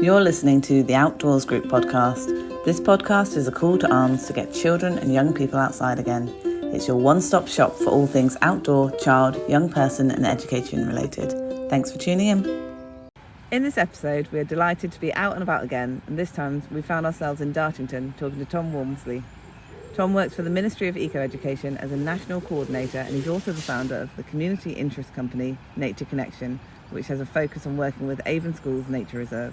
You're listening to the Outdoors Group podcast. This podcast is a call to arms to get children and young people outside again. It's your one-stop shop for all things outdoor, child, young person and education related. Thanks for tuning in. In this episode, we are delighted to be out and about again, and this time we found ourselves in Dartington talking to Tom Walmsley. Tom works for the Ministry of Eco-Education as a national coordinator, and he's also the founder of the community interest company Nature Connection, which has a focus on working with Avon Schools Nature Reserve.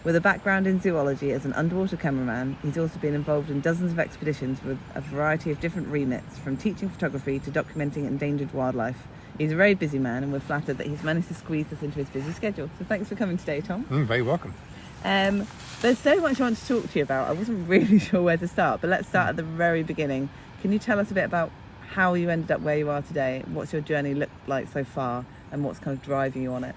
With a background in zoology as an underwater cameraman, he's also been involved in dozens of expeditions with a variety of different remits, from teaching photography to documenting endangered wildlife. He's a very busy man, and we're flattered that he's managed to squeeze this into his busy schedule. So thanks for coming today, Tom. Very welcome. There's so much I want to talk to you about. I wasn't really sure where to start, but let's start at the very beginning. Can you tell us a bit about how you ended up where you are today? What's your journey looked like so far, and what's kind of driving you on it?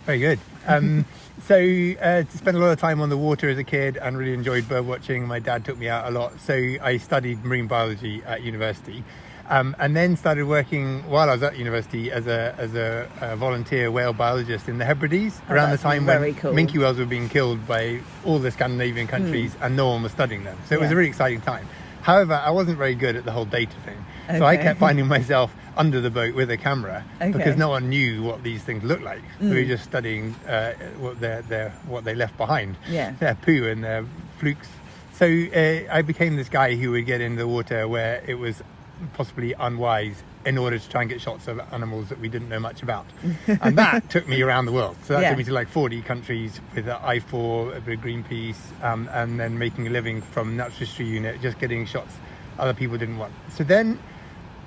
Very good. To spend a lot of time on the water as a kid and really enjoyed bird watching. My dad took me out a lot. So I studied marine biology at university and then started working while I was at university as a volunteer whale biologist in the Hebrides around the time when minke whales were being killed by all the Scandinavian countries and no one was studying them. So it was a really exciting time. However, I wasn't very good at the whole data thing. Okay. So I kept finding myself under the boat with a camera because no one knew what these things looked like. We were just studying what they left behind, their poo and their flukes. So I became this guy who would get in the water where it was possibly unwise in order to try and get shots of animals that we didn't know much about. And that took me around the world. So that took me to like 40 countries with I4, a bit of Greenpeace, and then making a living from Natural History Unit, just getting shots other people didn't want. So then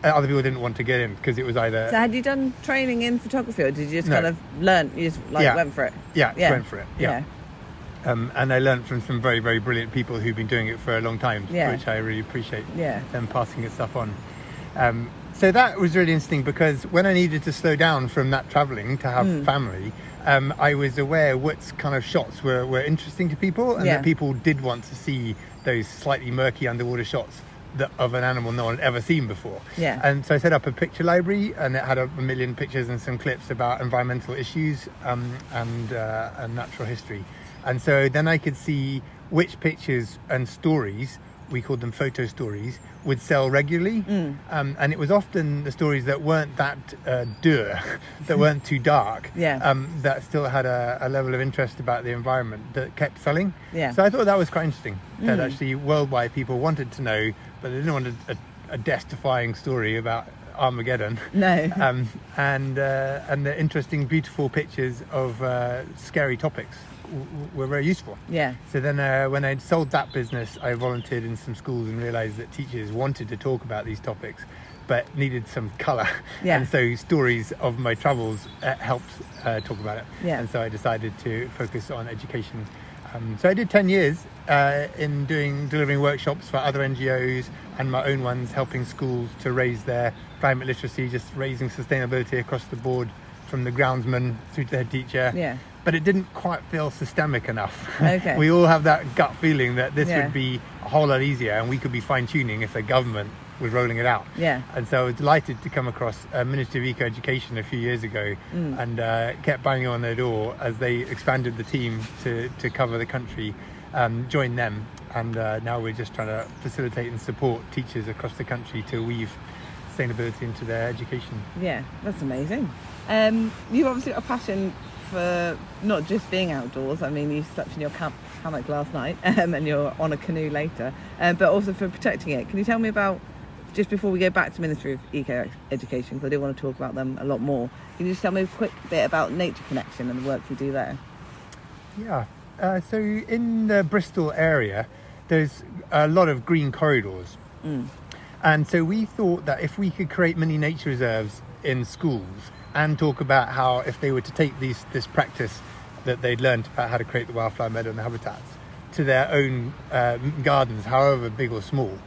other people didn't want to get in because it was either... So had you done training in photography, or did you just kind of learn, you just went for it? Went for it, and I learned from some very, very brilliant people who've been doing it for a long time, which I really appreciate them passing the stuff on. So that was really interesting because when I needed to slow down from that travelling to have family, I was aware what kind of shots were interesting to people, and that people did want to see those slightly murky underwater shots of an animal no one had ever seen before. And so I set up a picture library, and it had a million pictures and some clips about environmental issues and natural history. And so then I could see which pictures and stories, we called them photo stories, would sell regularly. And it was often the stories that weren't that that weren't too dark, that still had a level of interest about the environment that kept selling. So I thought that was quite interesting, that actually worldwide people wanted to know, but they didn't want a death-defying story about Armageddon. And the interesting, beautiful pictures of scary topics were very useful. So then when I sold that business, I volunteered in some schools and realized that teachers wanted to talk about these topics but needed some color. And so stories of my travels helped talk about it. And so I decided to focus on education. So I did 10 years in delivering workshops for other NGOs and my own ones, helping schools to raise their climate literacy, just raising sustainability across the board from the groundsman through to the head teacher. But it didn't quite feel systemic enough. We all have that gut feeling that this would be a whole lot easier and we could be fine-tuning if the government was rolling it out. And so I was delighted to come across Ministry of Eco-Education a few years ago and kept banging on their door as they expanded the team to cover the country, joined them, and now we're just trying to facilitate and support teachers across the country to weave sustainability into their education. That's amazing. You've obviously got a passion for not just being outdoors. I mean, you slept in your hammock last night and you're on a canoe later, but also for protecting it. Can you tell me about, just before we go back to Ministry of Eco-Education, because I do want to talk about them a lot more, can you just tell me a quick bit about Nature Connection and the work you do there? So in the Bristol area, there's a lot of green corridors. And so we thought that if we could create mini nature reserves in schools and talk about how, if they were to take this practice that they'd learned about how to create the wildflower meadow and the habitats to their own gardens, however big or small,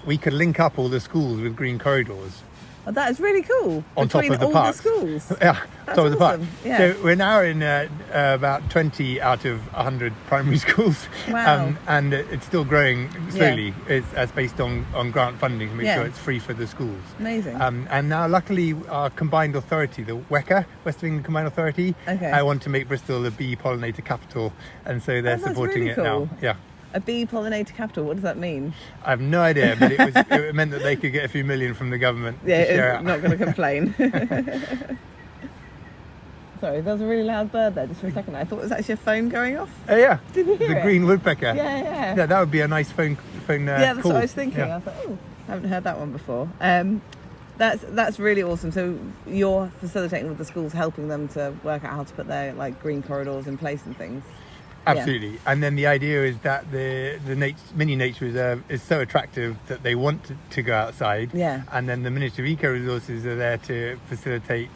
we could link up all the schools with green corridors Oh, that is really cool. On top of the park. Schools. Yeah, that's top of the park. Yeah. So we're now in about 20 out of 100 primary schools. Wow. And it's still growing slowly. It's based on grant funding to make sure it's free for the schools. Amazing. And now, luckily, our combined authority, the WECA, West of England Combined Authority, I want to make Bristol a bee pollinator capital, and so they're supporting it now. Yeah. A bee pollinator capital, what does that mean? I have no idea, but it meant that they could get a few million from the government to share out. Not going to complain. Sorry, there was a really loud bird there just for a second. I thought it was actually a phone going off. Oh yeah, did you hear the green woodpecker. Yeah, that would be a nice phone yeah, that's call. what I was thinking. I thought, I haven't heard that one before. That's really awesome. So you're facilitating with the schools, helping them to work out how to put their green corridors in place and things. Absolutely. And then the idea is that the mini nature reserve is so attractive that they want to go outside. Yeah. And then the Ministry of Eco Resources are there to facilitate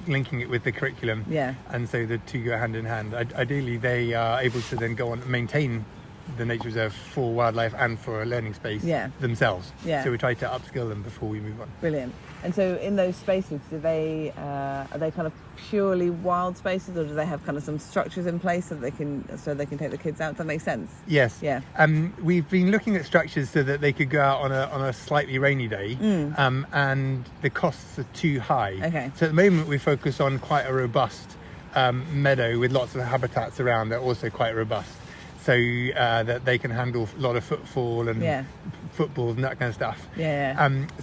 linking it with the curriculum. Yeah. And so the two go hand in hand. Ideally, they are able to then go on and maintain the nature reserve for wildlife and for a learning space themselves. Yeah. So we try to upskill them before we move on. Brilliant. And so in those spaces, are they kind of purely wild spaces, or do they have kind of some structures in place so they can take the kids out? Does that make sense? Yes. Yeah. We've been looking at structures so that they could go out on a slightly rainy day, and the costs are too high. Okay. So at the moment we focus on quite a robust meadow with lots of habitats around that are also quite robust, so that they can handle a lot of footfall and footballs and that kind of stuff.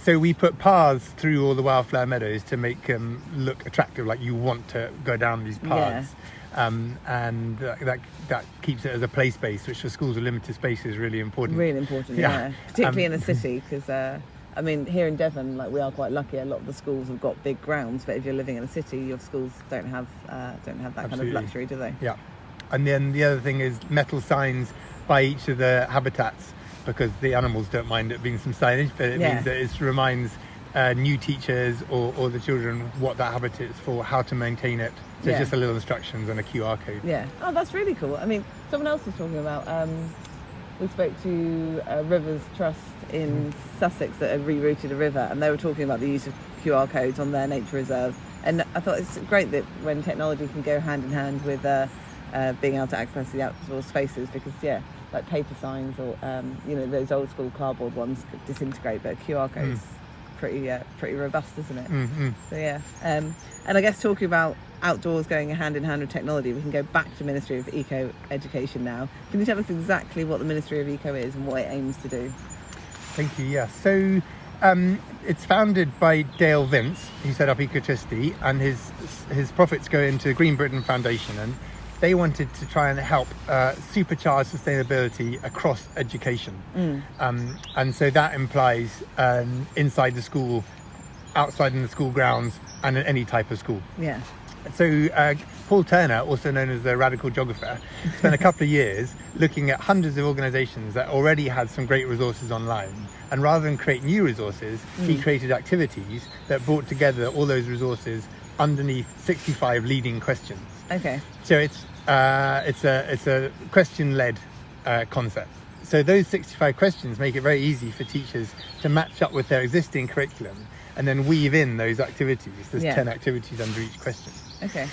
So we put paths through all the wildflower meadows to make them look attractive, like you want to go down these paths. And that keeps it as a play space, which for schools with limited space is really important. Really important, particularly in the city, because here in Devon, we are quite lucky. A lot of the schools have got big grounds, but if you're living in a city, your schools don't have that kind of luxury, do they? Yeah. And then the other thing is metal signs by each of the habitats, because the animals don't mind it being some signage, but it means that it reminds new teachers or the children what that habitat is for, how to maintain it. So it's just a little instructions and a QR code. Yeah. Oh, that's really cool. Someone else was talking about, we spoke to Rivers Trust in Sussex that had rerouted a river, and they were talking about the use of QR codes on their nature reserve. And I thought it's great that when technology can go hand in hand with being able to access the outdoor spaces, because like paper signs or those old school cardboard ones could disintegrate, but a QR code's pretty robust, isn't it? So and I guess talking about outdoors going hand in hand with technology, we can go back to Ministry of Eco Education now. Can you tell us exactly what the Ministry of Eco is and what it aims to do? Thank you. Yeah. So it's founded by Dale Vince, who set up Ecotricity, and his profits go into Green Britain Foundation, and they wanted to try and help supercharge sustainability across education. And so that implies inside the school, outside in the school grounds, and in any type of school. Yeah. So Paul Turner, also known as the radical geographer, spent a couple of years looking at hundreds of organisations that already had some great resources online. And rather than create new resources, he created activities that brought together all those resources underneath 65 leading questions. Okay. So it's a question-led concept. So those 65 questions make it very easy for teachers to match up with their existing curriculum and then weave in those activities. There's 10 activities under each question. Okay.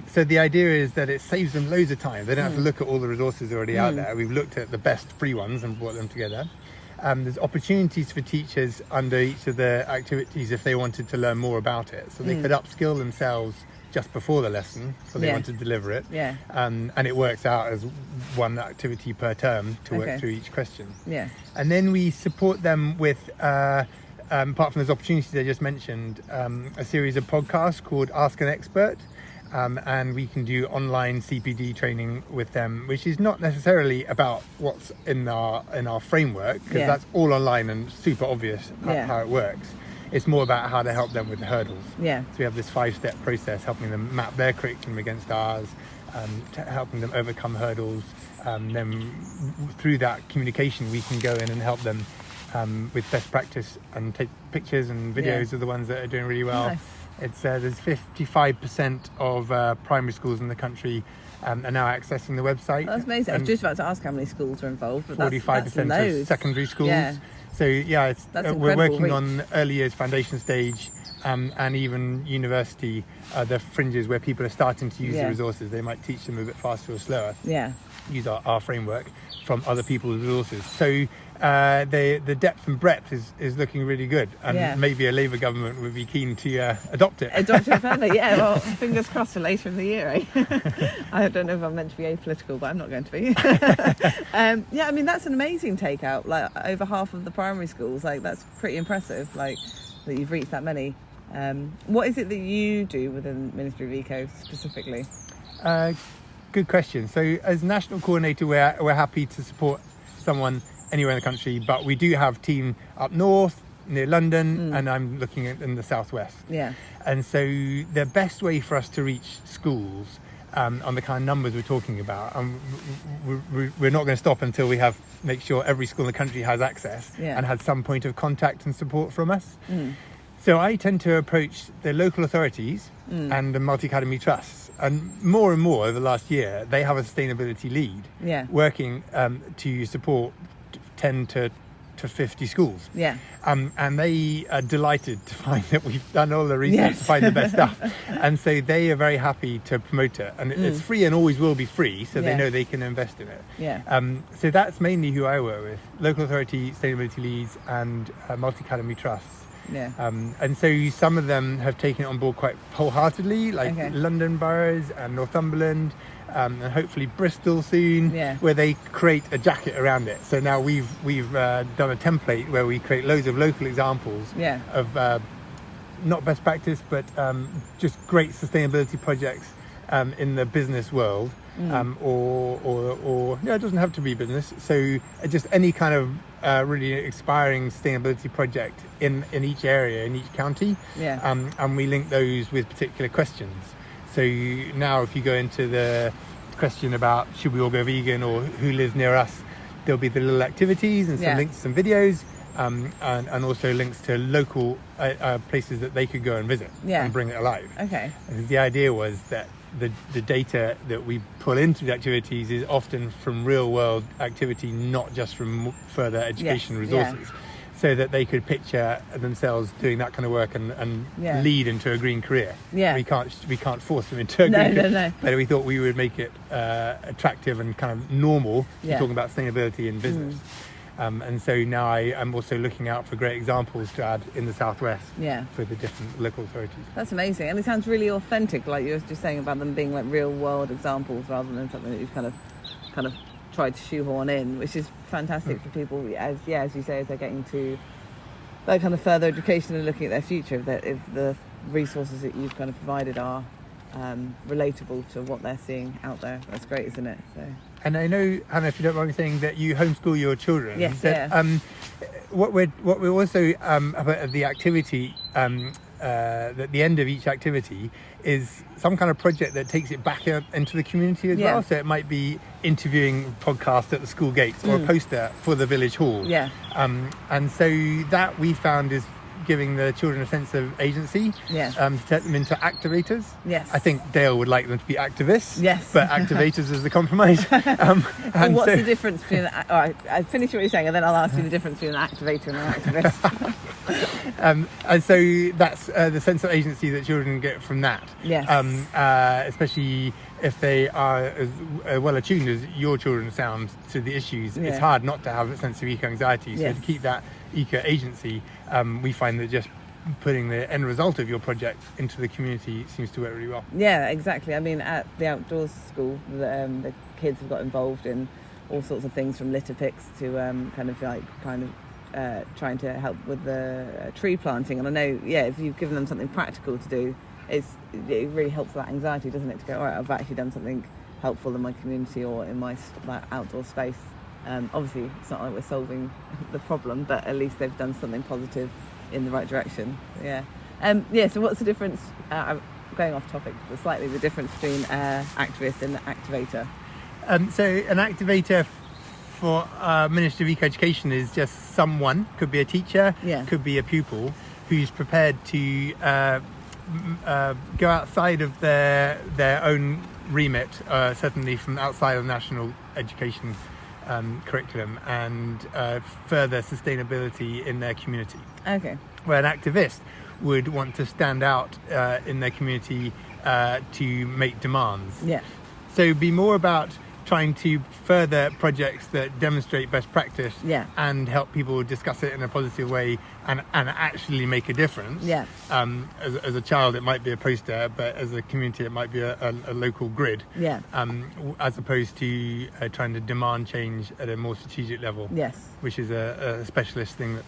So the idea is that it saves them loads of time. They don't have to look at all the resources already out there. We've looked at the best free ones and brought them together. There's opportunities for teachers under each of the activities if they wanted to learn more about it. So they could upskill themselves just before the lesson, so they want to deliver it. Yeah. And it works out as one activity per term to work through each question. Yeah. And then we support them with, apart from those opportunities I just mentioned, a series of podcasts called Ask an Expert. And we can do online CPD training with them, which is not necessarily about what's in our framework, because that's all online and super obvious how it works. It's more about how to help them with the hurdles. Yeah. So we have this 5-step process helping them map their curriculum against ours, helping them overcome hurdles. Then through that communication, we can go in and help them with best practice and take pictures and videos of the ones that are doing really well. Nice. It's there's 55% of primary schools in the country are now accessing the website. Oh, that's amazing. I was just about to ask how many schools are involved. But 45% of secondary schools. Yeah. So yeah, we're working on early years foundation stage and even university, the fringes where people are starting to use the resources. They might teach them a bit faster or slower. Yeah. Use our framework from other people's resources. So the depth and breadth is looking really good, and maybe a Labour government would be keen to adopt it. Adopt it further, yeah. Well, fingers crossed for later in the year, eh? I don't know if I'm meant to be apolitical, but I'm not going to be. Yeah, I mean, that's an amazing takeout. Like, over half of the primary schools, like, that's pretty impressive, like, that you've reached that many. What is it that you do within Ministry of Eco specifically? Good question. So as national coordinator, we're happy to support someone anywhere in the country, but we do have team up north near London, and I'm looking at in the southwest. Yeah. And so the best way for us to reach schools on the kind of numbers we're talking about, we're not going to stop until we make sure every school in the country has access and has some point of contact and support from us. So I tend to approach the local authorities and the multi-academy trusts. And more over the last year, they have a sustainability lead working to support 10 to 50 schools. Yeah. And they are delighted to find that we've done all the research to find the best stuff. And so they are very happy to promote it. And it's free and always will be free, so they know they can invest in it. Yeah. So that's mainly who I work with, local authority, sustainability leads and multi-academy trusts. Yeah. And so some of them have taken it on board quite wholeheartedly, like London boroughs and Northumberland, and hopefully Bristol soon, where they create a jacket around it. So now we've done a template where we create loads of local examples of not best practice, but just great sustainability projects in the business world. Or it doesn't have to be business. So just any kind of really inspiring sustainability project in each area, in each county. Yeah. And we link those with particular questions. So now if you go into the question about should we all go vegan or who lives near us, there'll be the little activities and some links to some videos. And also links to local places that they could go and visit and bring it alive. Okay. Because the idea was that the data that we pull into the activities is often from real world activity, not just from further education resources. So that they could picture themselves doing that kind of work and lead into a green career. Yeah. We can't force them into a green career. No. But we thought we would make it attractive and kind of normal to talk about sustainability in business. And so now I'm also looking out for great examples to add in the southwest for the different local authorities. That's amazing, and it sounds really authentic, like you were just saying about them being like real world examples rather than something that you've kind of tried to shoehorn in, which is fantastic for people as you say, as they're getting to that kind of further education and looking at their future. If the resources that you've kind of provided are relatable to what they're seeing out there, that's great, isn't it? So. And I know, Hannah, if you don't mind me saying, that you homeschool your children. Yes, what we're also about the activity at the end of each activity is some kind of project that takes it back into the community as well. So it might be interviewing podcast at the school gates or a poster for the village hall. Yeah. And so that we found is giving the children a sense of agency, to turn them into activators. Yes. I think Dale would like them to be activists. Yes. But activators is the compromise. Well, what's the difference between... All right, I'll finish what you're saying and then I'll ask you the difference between an activator and an activist. And so that's the sense of agency that children get from that. Yes. Especially if they are as well attuned as your children sound to the issues. It's hard not to have a sense of eco-anxiety. So to keep that eco-agency, we find that just putting the end result of your project into the community seems to work really well. Yeah, exactly. I mean, at the outdoors school, the kids have got involved in all sorts of things, from litter picks to trying to help with the tree planting. And I know, if you've given them something practical to do, it really helps that anxiety, doesn't it? To go, all right, I've actually done something helpful in my community or in my outdoor space. Obviously, it's not like we're solving the problem, but at least they've done something positive in the right direction. Yeah. So what's the difference? I'm going off topic, but slightly the difference between activist and activator. So an activator for Ministry of Eco-Education is just someone, could be a teacher, could be a pupil, who's prepared to go outside of their own remit, certainly from outside of national education curriculum and further sustainability in their community. Okay. Where an activist would want to stand out in their community to make demands. Yeah. So be more about trying to further projects that demonstrate best practice and help people discuss it in a positive way and actually make a difference. Yeah. As a child, it might be a poster, but as a community, it might be a local grid. Yeah. As opposed to trying to demand change at a more strategic level. Yes. Which is a specialist thing that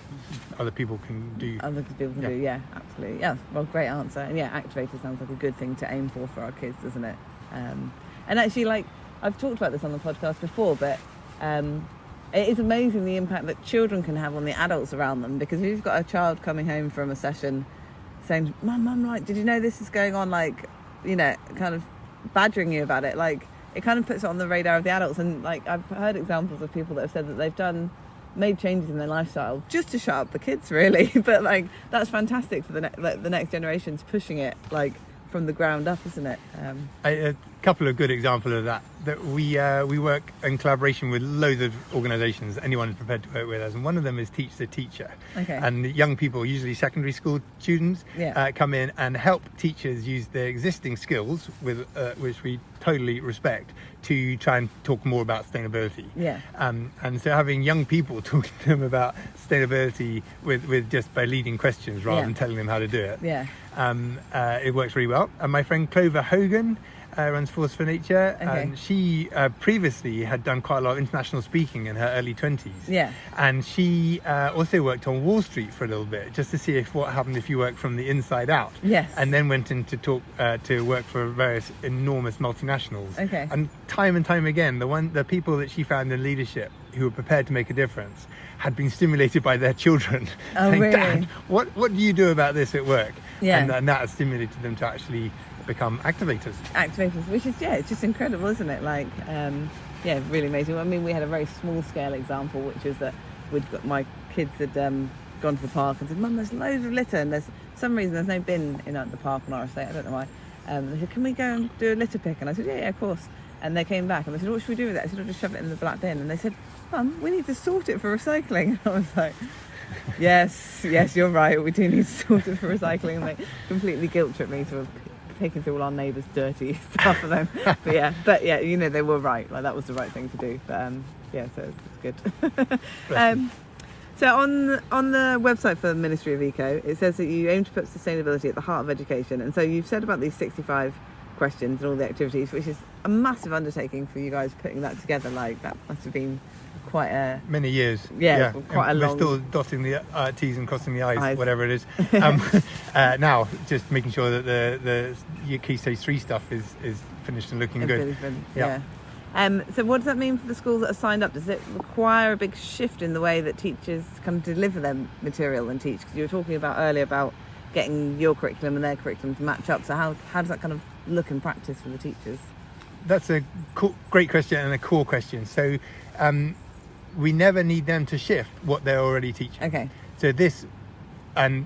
other people can do. Other people can do, yeah, absolutely. Yeah, well, great answer. And yeah, activator sounds like a good thing to aim for our kids, doesn't it? And actually, like, I've talked about this on the podcast before, but it is amazing the impact that children can have on the adults around them, because if you've got a child coming home from a session saying, Mum, like, did you know this is going on, like, you know, kind of badgering you about it, like, it kind of puts it on the radar of the adults. And, like, I've heard examples of people that have said that they've made changes in their lifestyle just to shut up the kids, really. But, like, that's fantastic for the next generations, pushing it, like, from the ground up, isn't it? A couple of good examples of that we work in collaboration with loads of organisations anyone is prepared to work with us, and one of them is Teach the Teacher. Okay. And young people, usually secondary school students, come in and help teachers use their existing skills, with which we totally respect, to try and talk more about sustainability. Yeah. And so having young people talking to them about sustainability with just by leading questions rather than telling them how to do it. Yeah. It works really well. And my friend Clover Hogan runs Force for Nature, and she previously had done quite a lot of international speaking in her early 20s. Yeah. And she also worked on Wall Street for a little bit, just to see what happened if you work from the inside out. Yes. And then went in to work for various enormous multinationals. Okay. And time again, the people that she found in leadership who were prepared to make a difference had been stimulated by their children. Oh, saying, really? Dad, what do you do about this at work? Yeah. And that has stimulated them to actually become activators. Which is, it's just incredible, isn't it? Like, really amazing. I mean, we had a very small scale example, which is that my kids had gone to the park and said, Mum, there's loads of litter, and for some reason there's no bin in the park on our estate, I don't know why. They said, can we go and do a litter pick? And I said, yeah, of course. And they came back and they said, what should we do with it? I said, I'll just shove it in the black bin. And they said, Mum, we need to sort it for recycling. And I was like, yes, you're right, we do need to sort it for recycling. And they completely guilt-tripped me to picking through all our neighbours' dirty stuff for them. but yeah, you know, they were right. Like, that was the right thing to do. But so it's good. So on the website for the Ministry of Eco, it says that you aim to put sustainability at the heart of education. And so you've said about these 65 questions and all the activities, which is a massive undertaking for you guys putting that together. Like, that must have been quite many years. Quite a long. We're still dotting the T's and crossing the I's. Whatever it is. Now, just making sure that the Key Stage 3 stuff is finished and looking good. Yeah. So what does that mean for the schools that are signed up? Does it require a big shift in the way that teachers can deliver their material and teach? Because you were talking about earlier about getting your curriculum and their curriculum to match up. So how does that kind of look in practice for the teachers? That's a great question and a core question. So we never need them to shift what they're already teaching. Okay. So this, and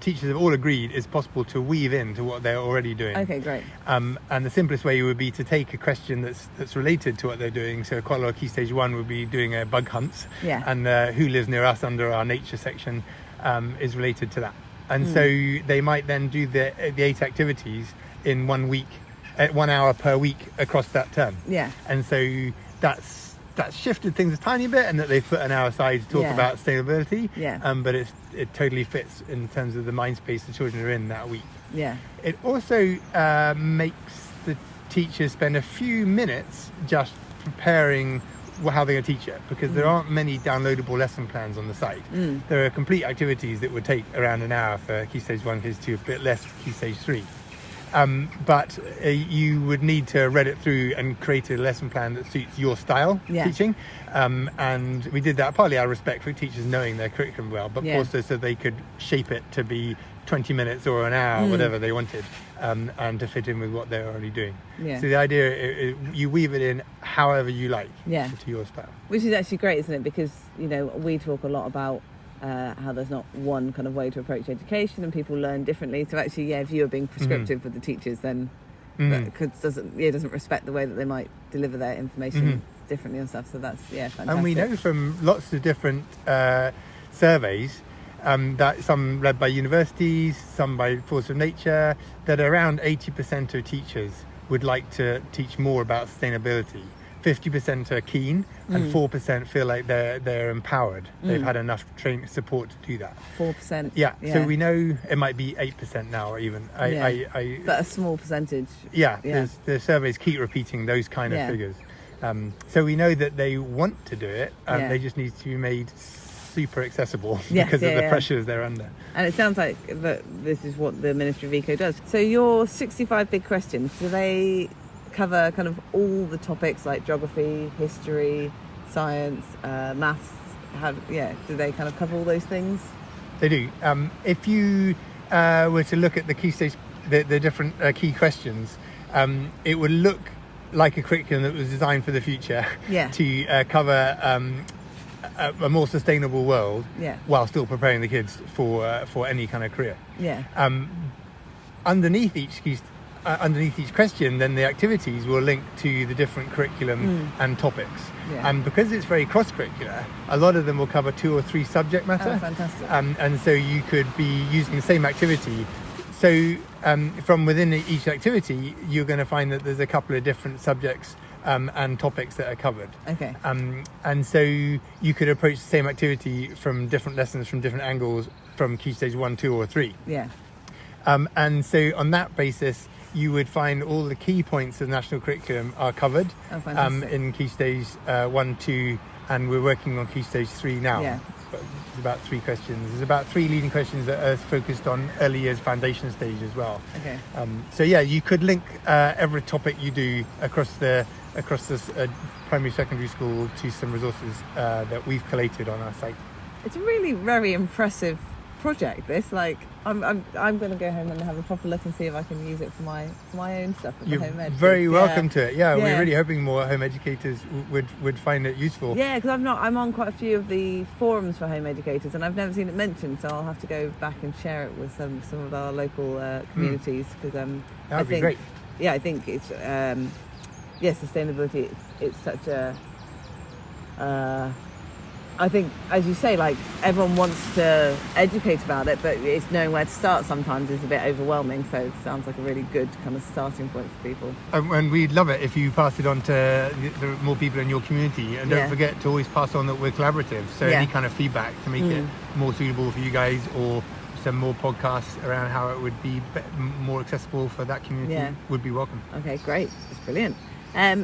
teachers have all agreed, it's possible to weave into what they're already doing. Okay, great. And the simplest way would be to take a question that's related to what they're doing. So quite a lot of Key Stage 1 would be doing a bug hunts. Yeah. And Who Lives Near Us under our nature section is related to that. And so they might then do the 8 activities in 1 week, 1 hour per week across that term. Yeah. And so that's shifted things a tiny bit, and that they've put an hour aside to talk about sustainability. Yeah. But it totally fits in terms of the mind space the children are in that week. Yeah. It also makes the teachers spend a few minutes just preparing how they're going to teach it, because there aren't many downloadable lesson plans on the site. There are complete activities that would take around an hour for Key Stage 1, Key Stage 2, a bit less for Key Stage 3. But you would need to read it through and create a lesson plan that suits your style teaching. And we did that partly out of respect for teachers knowing their curriculum well, but also so they could shape it to be 20 minutes or an hour, whatever they wanted, and to fit in with what they're already doing. Yeah. So the idea, you weave it in however you like to your style. Which is actually great, isn't it? Because, you know, we talk a lot about how there's not one kind of way to approach education, and people learn differently. So actually, if you are being prescriptive with the teachers, then that doesn't respect the way that they might deliver their information differently and stuff. So that's fantastic. And we know from lots of different surveys that some led by universities, some by Force of Nature, that around 80% of teachers would like to teach more about sustainability. 50% are keen, and 4% feel like they're empowered. They've had enough training support to do that. 4%. Yeah. So we know it might be 8% now, or even. But a small percentage. Yeah. The surveys keep repeating those kind of figures. So we know that they want to do it. They just need to be made super accessible because of the pressures they're under. And it sounds like that this is what the Ministry of Eco does. So your 65 big questions, do they cover kind of all the topics like geography, history, science, maths? Do they kind of cover all those things? They do. If you were to look at the key stage, the different key questions, it would look like a curriculum that was designed for the future to cover a more sustainable world while still preparing the kids for any kind of career. Underneath each question, then the activities will link to the different curriculum and topics. And because it's very cross-curricular, a lot of them will cover 2 or 3 subject matter. Oh, fantastic. And so you could be using the same activity. So from within each activity, you're going to find that there's a couple of different subjects and topics that are covered. Okay. And so you could approach the same activity from different lessons, from different angles, from Key Stage 1, 2 or 3. And so on that basis, you would find all the key points of the national curriculum are covered in Key Stage 1, 2, and we're working on Key Stage 3 now. It's about 3 questions. There's about 3 leading questions that are focused on early years foundation stage as well. Okay. So you could link every topic you do across this primary secondary school to some resources that we've collated on our site. It's a really very impressive project, this. Like, I'm going to go home and have a proper look and see if I can use it for my own stuff at the home ed. You're very welcome to it. We're really hoping more home educators would find it useful. Because I'm on quite a few of the forums for home educators, and I've never seen it mentioned, so I'll have to go back and share it with some of our local communities, because that would be great. I think it's sustainability. It's such a. I think, as you say, like, everyone wants to educate about it, but it's knowing where to start sometimes is a bit overwhelming. So it sounds like a really good kind of starting point for people. And we'd love it if you pass it on to the more people in your community. And don't forget to always pass on that we're collaborative. So any kind of feedback to make it more suitable for you guys, or some more podcasts around how it would be more accessible for that community would be welcome. Okay, great. That's brilliant.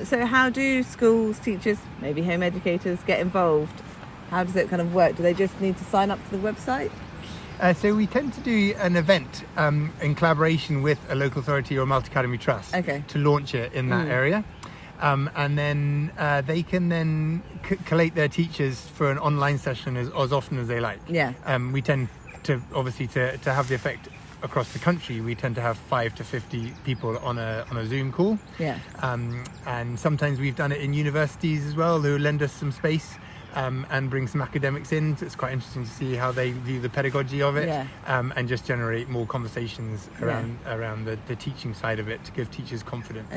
So how do schools, teachers, maybe home educators get involved? How does it kind of work? Do they just need to sign up to the website? So we tend to do an event in collaboration with a local authority or multi-academy trust to launch it in that area. And then they can then collate their teachers for an online session as often as they like. We tend to, obviously, to have the effect across the country, we tend to have 5 to 50 people on a Zoom call. And sometimes we've done it in universities as well, who lend us some space. And bring some academics in. So it's quite interesting to see how they view the pedagogy of it, and just generate more conversations around the teaching side of it to give teachers confidence.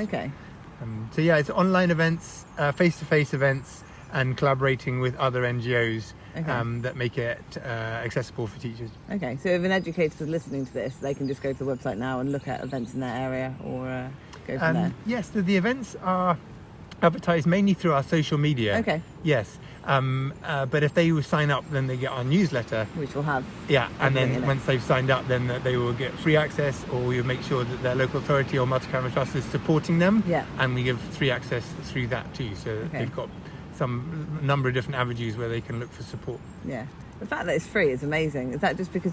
So it's online events, face-to-face events, and collaborating with other NGOs that make it accessible for teachers. So if an educator is listening to this, they can just go to the website now and look at events in their area, or go from there? Yes, the events are advertised mainly through our social media. Yes. But if they will sign up, then they get our newsletter, which will have and then once they've signed up, then they will get free access, or we'll make sure that their local authority or multi-academy trust is supporting them, and we give free access through that too, so they've got some number of different avenues where they can look for support. The fact that it's free is amazing. Is that just because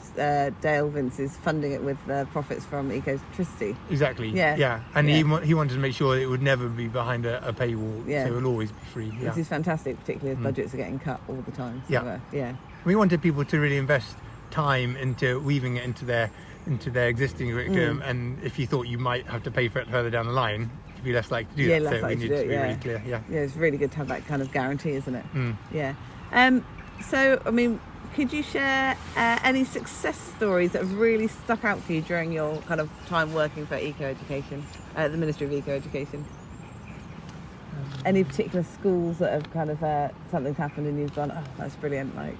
Dale Vince is funding it with profits from Ecotricity? Exactly. And he wanted to make sure it would never be behind a paywall, so it will always be free. This is fantastic, particularly as budgets are getting cut all the time. So, we wanted people to really invest time into weaving it into their existing curriculum, and if you thought you might have to pay for it further down the line, you'd be less likely to do that. So we need to be really clear. It's really good to have that kind of guarantee, isn't it? So, I mean, could you share any success stories that have really stuck out for you during your kind of time working for Eco Education, the Ministry of Eco Education? any particular schools that have kind of something's happened and you've gone, oh, that's brilliant, like?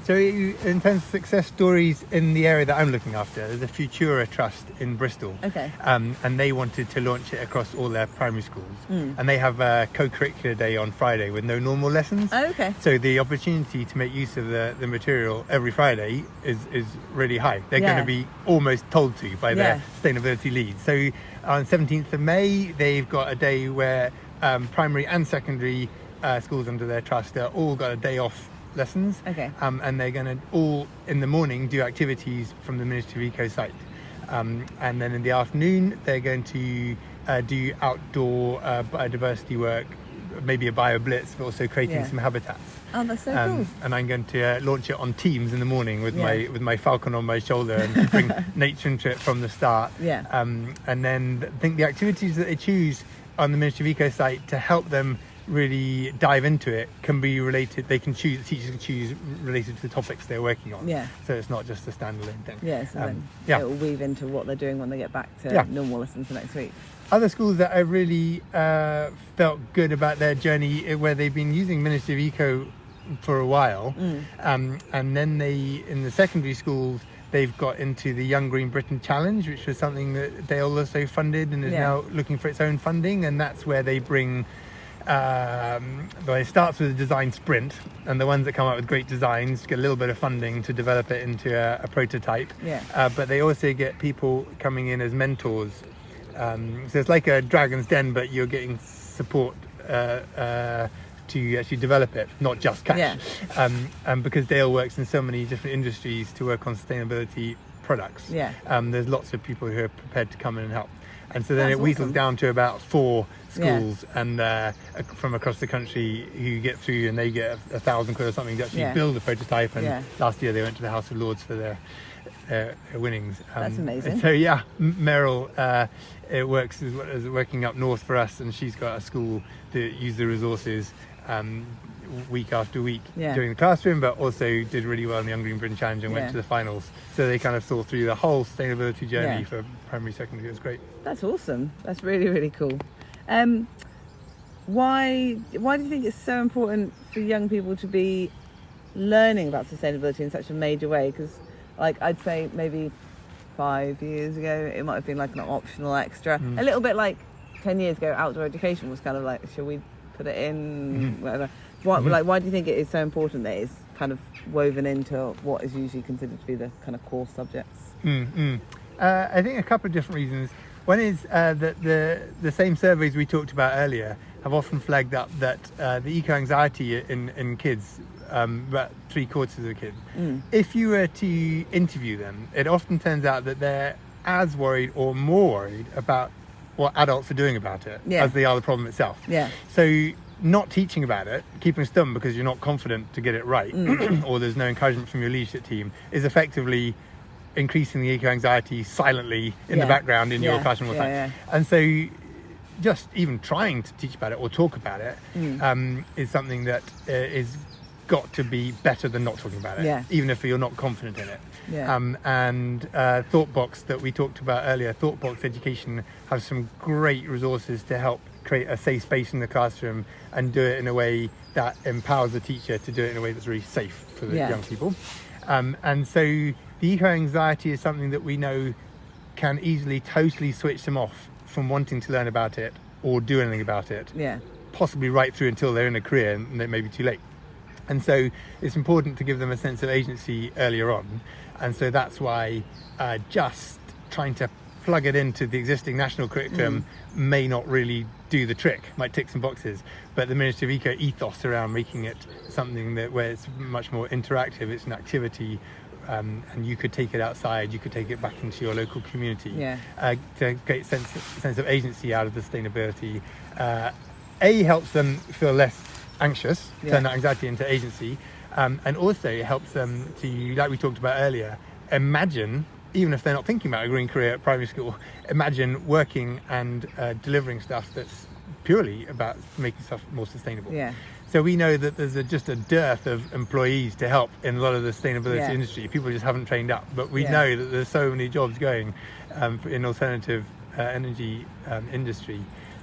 So in terms of success stories in the area that I'm looking after, there's a Futura Trust in Bristol. Okay. And they wanted to launch it across all their primary schools. And they have a co-curricular day on Friday with no normal lessons. Oh, okay. So the opportunity to make use of the material every Friday is really high. They're going to be almost told to by their sustainability lead. So on 17th of May, they've got a day where primary and secondary schools under their trust are all got a day off lessons. Okay. And they're going to all in the morning do activities from the Ministry of Eco site, and then in the afternoon they're going to do outdoor biodiversity work, maybe a bio blitz, but also creating some habitats. Oh, that's so cool. And I'm going to launch it on Teams in the morning with my Falcon on my shoulder and bring nature into it from the start. And then I think the activities that they choose on the Ministry of Eco site to help them really dive into it can be related. They can choose. The teachers can choose related to the topics they're working on. So it's not just a standalone thing. So then it will weave into what they're doing when they get back to normal lessons for next week. Other schools that I've really felt good about their journey, where they've been using Ministry of Eco for a while, and then in the secondary schools they've got into the Young Green Britain Challenge, which was something that Dale also funded and is now looking for its own funding, and that's where they bring. It starts with a design sprint, and the ones that come up with great designs get a little bit of funding to develop it into a prototype. But they also get people coming in as mentors. So it's like a Dragon's Den, but you're getting support to actually develop it, not just cash. And because Dale works in so many different industries to work on sustainability products, there's lots of people who are prepared to come in and help. And so then it weasels down to about 4 schools and from across the country who get through, and they get £1,000 or something to actually build a prototype. And last year they went to the House of Lords for their winnings. That's amazing. So Meryl is working up north for us, and she's got a school that use the resources week after week during the classroom, but also did really well in the Young Green Britain Challenge and went to the finals. So they kind of saw through the whole sustainability journey for primary, secondary. It was great. That's awesome. That's really, really cool. Why do you think it's so important for young people to be learning about sustainability in such a major way? Because, like, I'd say maybe 5 years ago it might have been like an optional extra. A little bit like 10 years ago, outdoor education was kind of like, shall we put it in? Whatever. Why do you think it is so important that it's kind of woven into what is usually considered to be the kind of core subjects? I think a couple of different reasons. One is that the same surveys we talked about earlier have often flagged up that the eco-anxiety in kids, about 3/4 of the kids, if you were to interview them, it often turns out that they're as worried or more worried about what adults are doing about it as they are the problem itself. So not teaching about it, keeping stum because you're not confident to get it right, or there's no encouragement from your leadership team, is effectively increasing the eco-anxiety silently in the background in your classroom all the time. And so just even trying to teach about it or talk about it is something that is got to be better than not talking about it, even if you're not confident in it. And Thoughtbox that we talked about earlier, Thoughtbox Education has some great resources to help create a safe space in the classroom and do it in a way that empowers the teacher to do it in a way that's really safe for the young people. And so the eco-anxiety is something that we know can easily totally switch them off from wanting to learn about it or do anything about it, possibly right through until they're in a career and it may be too late. And so it's important to give them a sense of agency earlier on. And so that's why just trying to plug it into the existing national curriculum may not really do the trick, might tick some boxes. But the Ministry of Eco ethos around making it something where it's much more interactive, it's an activity, and you could take it outside, you could take it back into your local community to get sense of agency out of the sustainability. Helps them feel less anxious, turn that anxiety into agency, and also it helps them to, like we talked about earlier, imagine, even if they're not thinking about a green career at primary school, imagine working and delivering stuff that's purely about making stuff more sustainable. So we know that there's just a dearth of employees to help in a lot of the sustainability industry. People just haven't trained up, but we know that there's so many jobs going in alternative energy industry.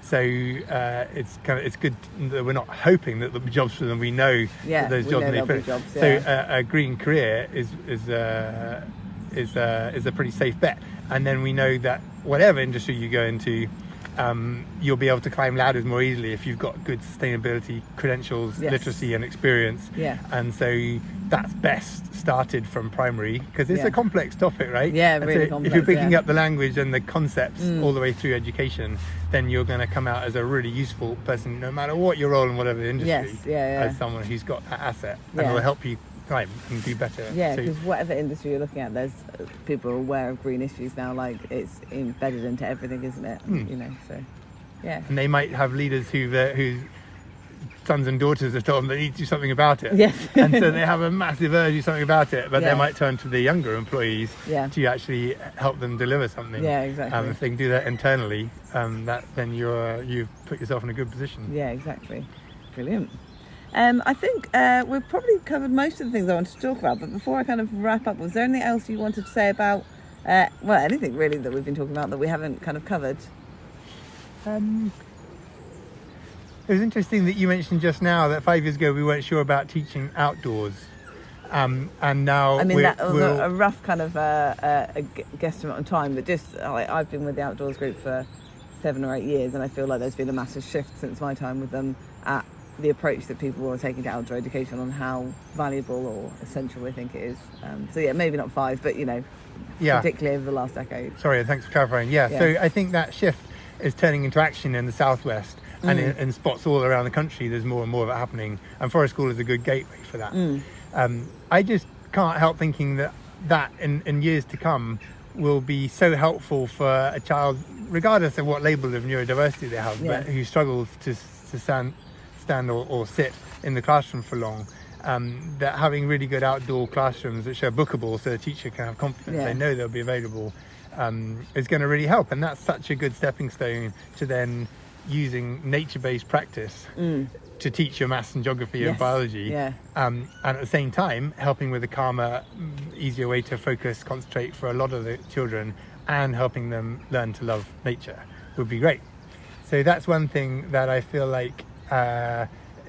So it's good that we're not hoping that there'll be jobs for them. We know that those jobs may fit. So a green career is a pretty safe bet. And then we know that whatever industry you go into, you'll be able to climb ladders more easily if you've got good sustainability credentials, literacy and experience. And so that's best started from primary, because it's a complex topic, right? Really complex. If you're picking up the language and the concepts all the way through education, then you're going to come out as a really useful person, no matter what your role in whatever industry, as someone who's got that asset, and it will help you climb and do better. Because whatever industry you're looking at, there's people are aware of green issues now. Like, it's embedded into everything, isn't it? You know, so and they might have leaders whose sons and daughters have told them they need to do something about it. And so they have a massive urge to do something about it, but they might turn to the younger employees to actually help them deliver something. Exactly. If they can do that internally, then you've put yourself in a good position. Exactly. Brilliant. I think we've probably covered most of the things I wanted to talk about, but before I kind of wrap up, was there anything else you wanted to say about, anything really that we've been talking about that we haven't kind of covered? It was interesting that you mentioned just now that 5 years ago we weren't sure about teaching outdoors, and now that was a rough kind of a guesstimate on time, but just I've been with the Outdoors Group for 7 or 8 years, and I feel like there's been a massive shift since my time with them at the approach that people are taking to outdoor education, on how valuable or essential they think it is. So maybe not 5, but particularly over the last decade. Sorry, thanks for clarifying. So I think that shift is turning into action in the southwest, and in spots all around the country. There's more and more of it happening, and Forest School is a good gateway for that. I just can't help thinking that in years to come will be so helpful for a child, regardless of what label of neurodiversity they have, but who struggles to stand or sit in the classroom for long. That having really good outdoor classrooms which are bookable, so the teacher can have confidence, they know they'll be available, is going to really help. And that's such a good stepping stone to then using nature-based practice to teach your maths and geography and biology, and at the same time helping with a calmer, easier way to focus, concentrate for a lot of the children, and helping them learn to love nature would be great. So that's one thing that I feel like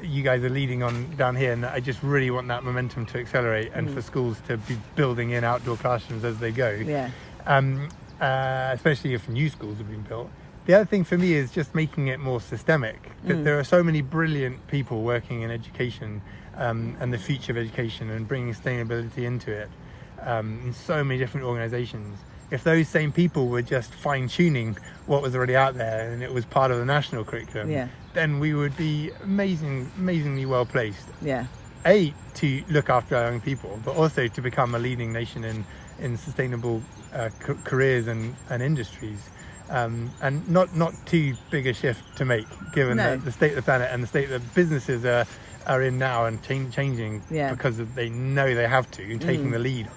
you guys are leading on down here, and I just really want that momentum to accelerate, and for schools to be building in outdoor classrooms as they go, especially if new schools have been built. The other thing for me is just making it more systemic, that there are so many brilliant people working in education, and the future of education, and bringing sustainability into it, in so many different organisations. If those same people were just fine-tuning what was already out there, and it was part of the national curriculum, then we would be amazingly well placed. To look after our young people, but also to become a leading nation in sustainable careers and industries. And not too big a shift to make, given the state of the planet and the state that businesses are in now, and changing because they know they have to, and taking the lead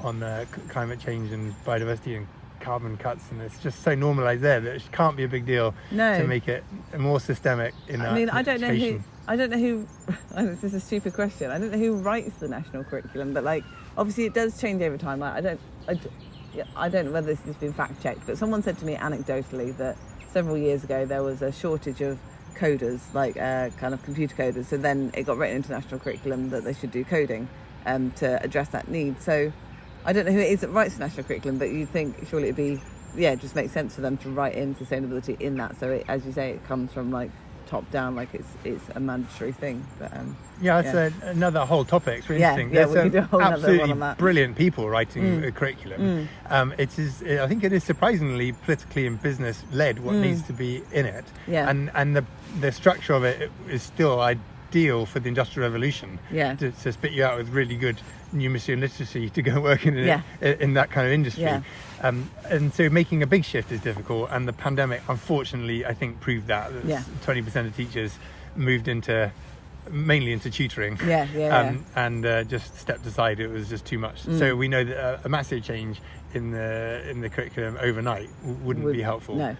on climate change and biodiversity and carbon cuts, and it's just so normalised there that it can't be a big deal to make it more systemic in our education. I don't know who this is a stupid question, I don't know who writes the national curriculum, but obviously it does change over time. I don't know whether this has been fact checked, but someone said to me anecdotally that several years ago there was a shortage of coders, kind of computer coders, so then it got written into national curriculum that they should do coding to address that need. So I don't know who it is that writes the national curriculum, but you'd think surely it'd be, it just makes sense for them to write in sustainability in that, so it, as you say, it comes from top down, it's a mandatory thing. But that's another whole topic. It's really interesting. There's some absolutely brilliant people writing a curriculum. I think it is surprisingly politically and business led what needs to be in it. And the structure of it is still ideal for the Industrial Revolution. To spit you out with really good numeracy and literacy to go work in that kind of industry. And so making a big shift is difficult, and the pandemic unfortunately I think proved that 20% of teachers moved mainly into tutoring, and just stepped aside. It was just too much. So we know that a massive change in the curriculum overnight wouldn't be helpful.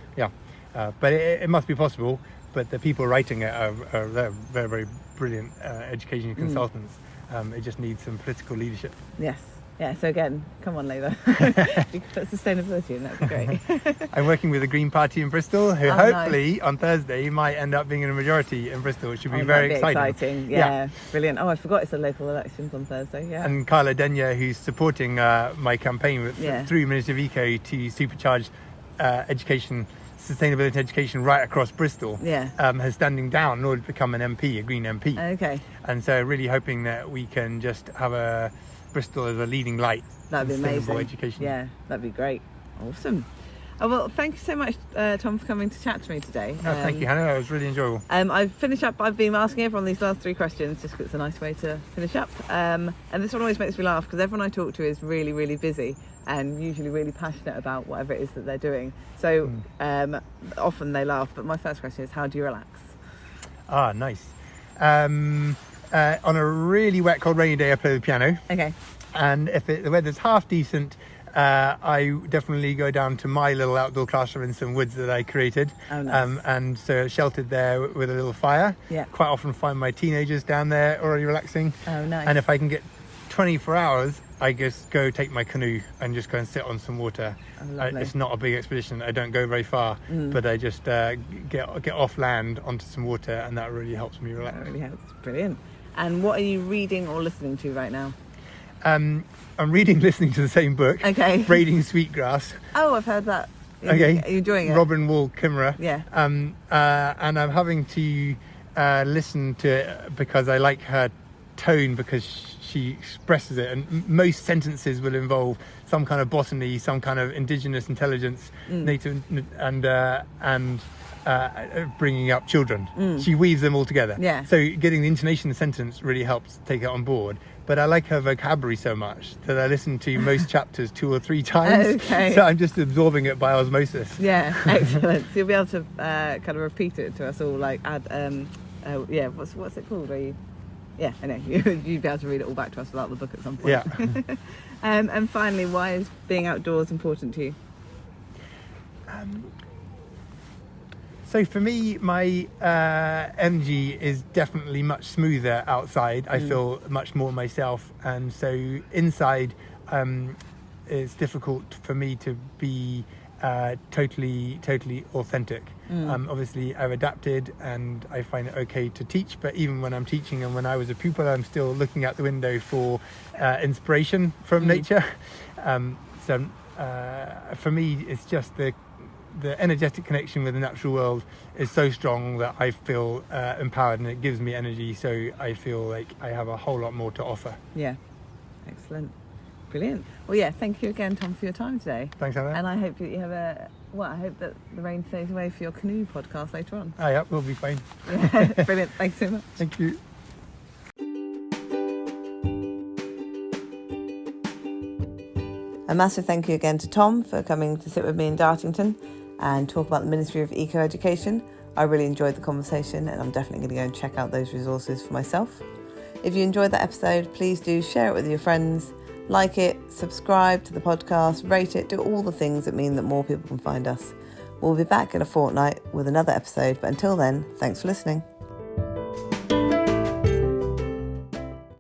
But it must be possible. But the people writing it are very, very brilliant education consultants. It just needs some political leadership. Yes, Yeah, so again, come on, Labour. You could put sustainability in, that would be great. I'm working with the Green Party in Bristol, who hopefully on Thursday might end up being in a majority in Bristol, which should be very exciting. Yeah, brilliant. Oh, I forgot it's the local elections on Thursday. Yeah. And Carla Denyer, who's supporting my campaign through Ministry of Eco to supercharge sustainability education right across Bristol, has standing down in order to become an MP, a Green MP. Okay. And so really hoping that we can just have Bristol as a leading light. That'd be amazing. Education. Yeah, that'd be great. Awesome. Oh, well, thank you so much, Tom, for coming to chat to me today. Thank you, Hannah. It was really enjoyable. I've finished up. I've been asking everyone these last 3 questions just because it's a nice way to finish up. And this one always makes me laugh because everyone I talk to is really, really busy and usually really passionate about whatever it is that they're doing. So often they laugh. But my first question is, how do you relax? Nice. On a really wet, cold, rainy day, I play the piano. Okay. And if the weather's half decent, I definitely go down to my little outdoor classroom in some woods that I created. Oh, nice. And so sheltered there with a little fire. Yeah. Quite often find my teenagers down there already relaxing. Oh, nice. And if I can get 24 hours, I just go take my canoe and just go and sit on some water. Oh, It's not a big expedition. I don't go very far, but I just get off land onto some water, and that really helps me relax. That really helps. Brilliant. And what are you reading or listening to right now? I'm listening to the same book. Okay. Braiding Sweetgrass. Oh, I've heard that. Okay. Are you enjoying it? Robin Wall Kimmerer. Yeah. And I'm having to listen to it because I like her tone, because she expresses it, and most sentences will involve some kind of botany, some kind of indigenous intelligence, native, and bringing up children. She weaves them all together. Yeah. So getting the intonation of the sentence really helps take it on board. But I like her vocabulary so much that I listen to most chapters 2 or 3 times. Okay. So I'm just absorbing it by osmosis. Yeah, excellent. So you'll be able to kind of repeat it to us all, like add, what's it called? I know, you'd be able to read it all back to us without the book at some point. Yeah. And finally, why is being outdoors important to you? So for me, my energy is definitely much smoother outside. I feel much more myself, and so inside it's difficult for me to be totally authentic. Obviously I've adapted and I find it okay to teach, but even when I'm teaching and when I was a pupil, I'm still looking out the window for inspiration from nature. So for me, it's just the energetic connection with the natural world is so strong that I feel empowered, and it gives me energy, so I feel like I have a whole lot more to offer. Yeah, excellent. Brilliant. Well, yeah, thank you again, Tom, for your time today. Thanks, Hannah. And I hope that you have I hope that the rain stays away for your canoe podcast later on. Oh, yeah, we'll be fine. Yeah, brilliant. Thanks so much. Thank you. A massive thank you again to Tom for coming to sit with me in Dartington and talk about the Ministry of Eco Education. I really enjoyed the conversation, and I'm definitely going to go and check out those resources for myself. If you enjoyed that episode, please do share it with your friends, like it, subscribe to the podcast, rate it, do all the things that mean that more people can find us. We'll be back in a fortnight with another episode, but until then, thanks for listening.